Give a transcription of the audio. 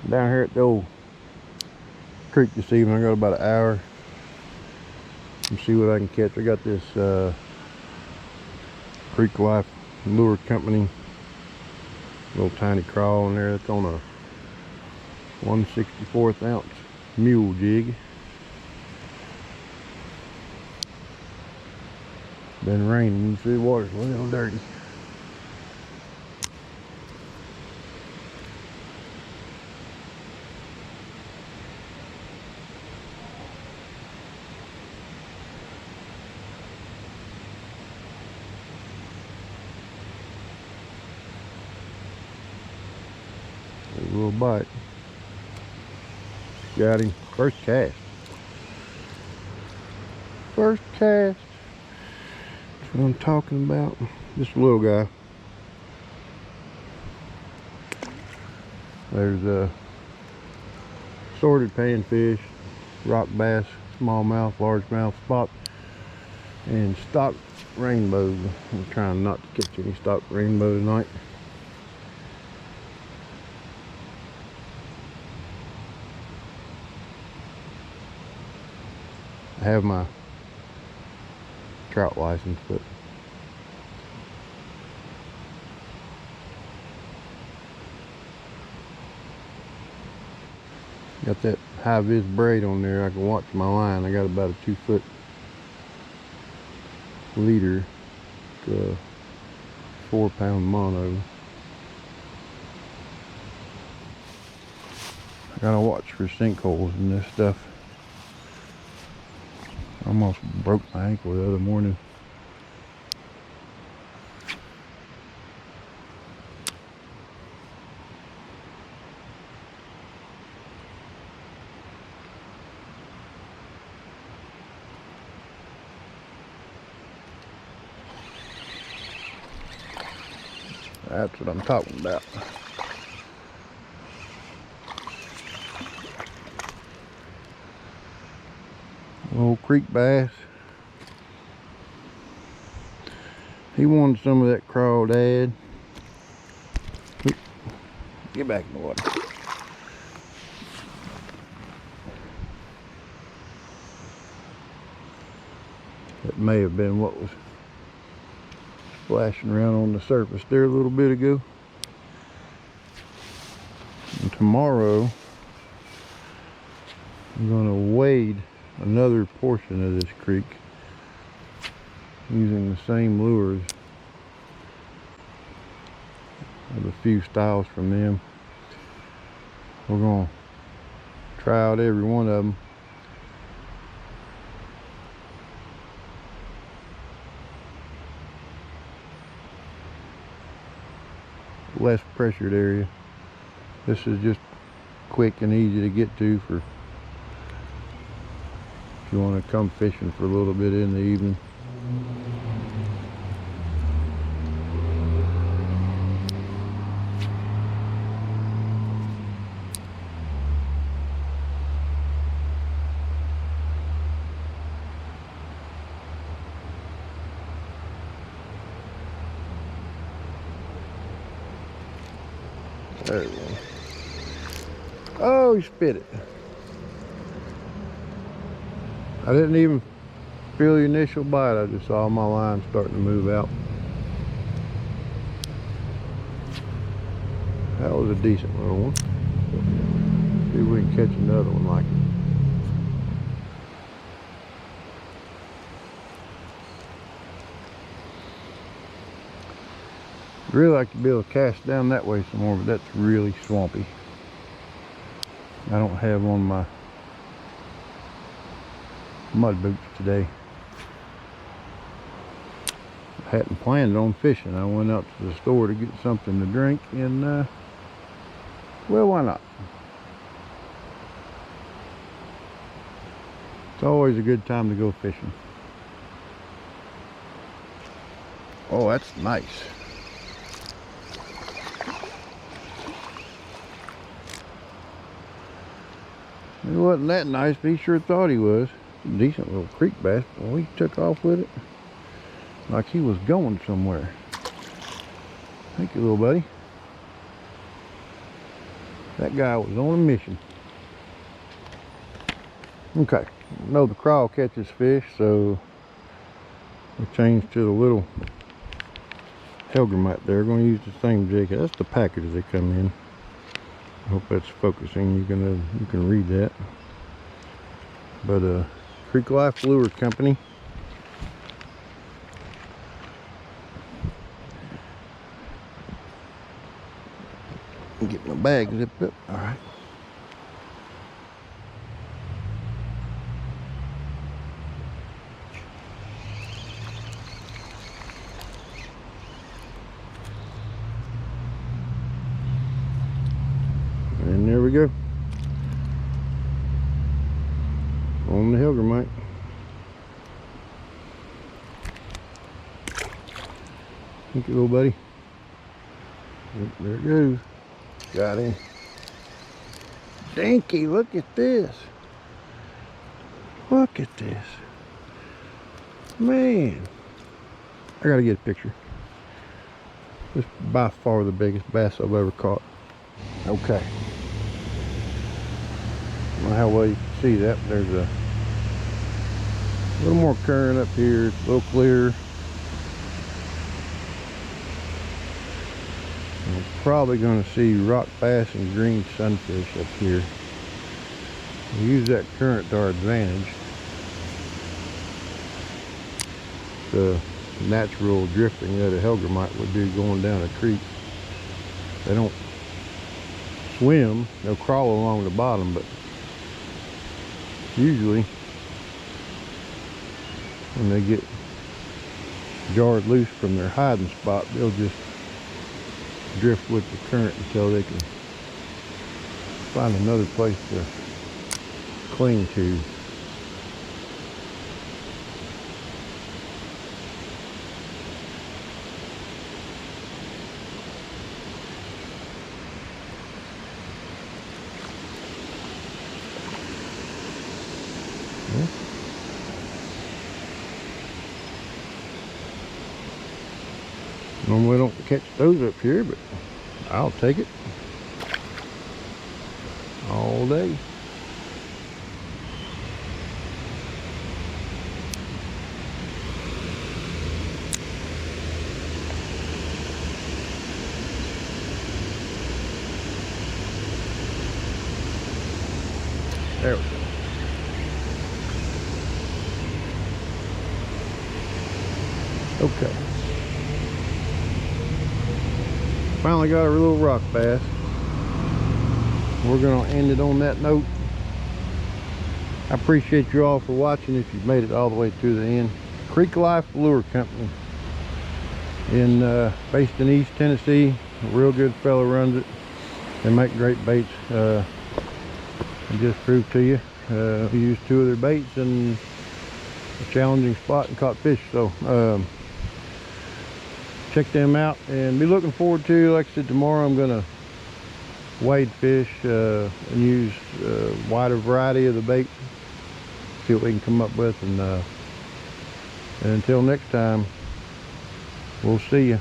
Down here at the old creek this evening. I got about an hour. Let's see what I can catch. I got this Creek Life Lure Company little tiny crawl in there. That's on a 1/64 ounce mule jig. Been raining. You see the water's a little dirty. A little bite. Got him. First cast. First cast. That's what I'm talking about. Just a little guy. There's a assorted panfish, rock bass, smallmouth, largemouth, spot, and stock rainbow. I'm trying not to catch any stock rainbow tonight. I have my trout license, but got that hi-vis braid on there. I can watch my line. I got about a 2-foot leader, 4-pound mono. I gotta watch for sinkholes and this stuff. I almost broke my ankle the other morning. That's what I'm talking about. Old creek bass. He wanted some of that crawdad. Get back in the water. That may have been what was splashing around on the surface there a little bit ago. And tomorrow I'm going to wade another portion of this creek using the same lures. I have a few styles from them. We're going to try out every one of them. Less pressured area. This is just quick and easy to get to for if you want to come fishing for a little bit in the evening. There we go. Oh, he spit it. I didn't even feel the initial bite. I just saw my line starting to move out. That was a decent little one. See if we can catch another one like it. I'd really like to be able to cast down that way some more, but that's really swampy. I don't have on my mud boots today. I hadn't planned on fishing. I went out to the store to get something to drink, and well, why not? It's always a good time to go fishing. Oh, that's nice. It wasn't that nice, but he sure thought he was. Decent little creek bass. Boy, he took off with it like he was going somewhere. Thank you, little buddy. That guy was on a mission. Okay, I know the crawl catches fish, so we changed to the little Hellgrammite there. We're going to use the same jig. That's the package they come in. I hope that's focusing. You can read that. But Creek Life Lure Company. Get my bag zipped up. All right. And there we go. On the Hellgrammite. Thank you, little buddy. Yep, there it goes. Got him. Dinky, look at this. Look at this. Man. I gotta get a picture. This is by far the biggest bass I've ever caught. Okay. I don't know how well you can see that, but there's a little more current up here. It's a little clearer. We're probably going to see rock bass and green sunfish up here. We use that current to our advantage. The natural drifting that a Hellgrammite would do going down a creek. They don't swim, they'll crawl along the bottom, but usually when they get jarred loose from their hiding spot, they'll just drift with the current until they can find another place to cling to. Normally don't catch those up here, but I'll take it all day. There we go. Okay. Finally got a little rock bass. We're going to end it on that note. I appreciate you all for watching if you've made it all the way to the end. Creek Life Lure Company, based in East Tennessee. A real good fellow runs it. They make great baits. I just proved to you. We used 2 of their baits in a challenging spot and caught fish. So check them out and be looking forward to, like I said, tomorrow I'm gonna wade fish and use a wider variety of the bait, see what we can come up with, and until next time, we'll see you.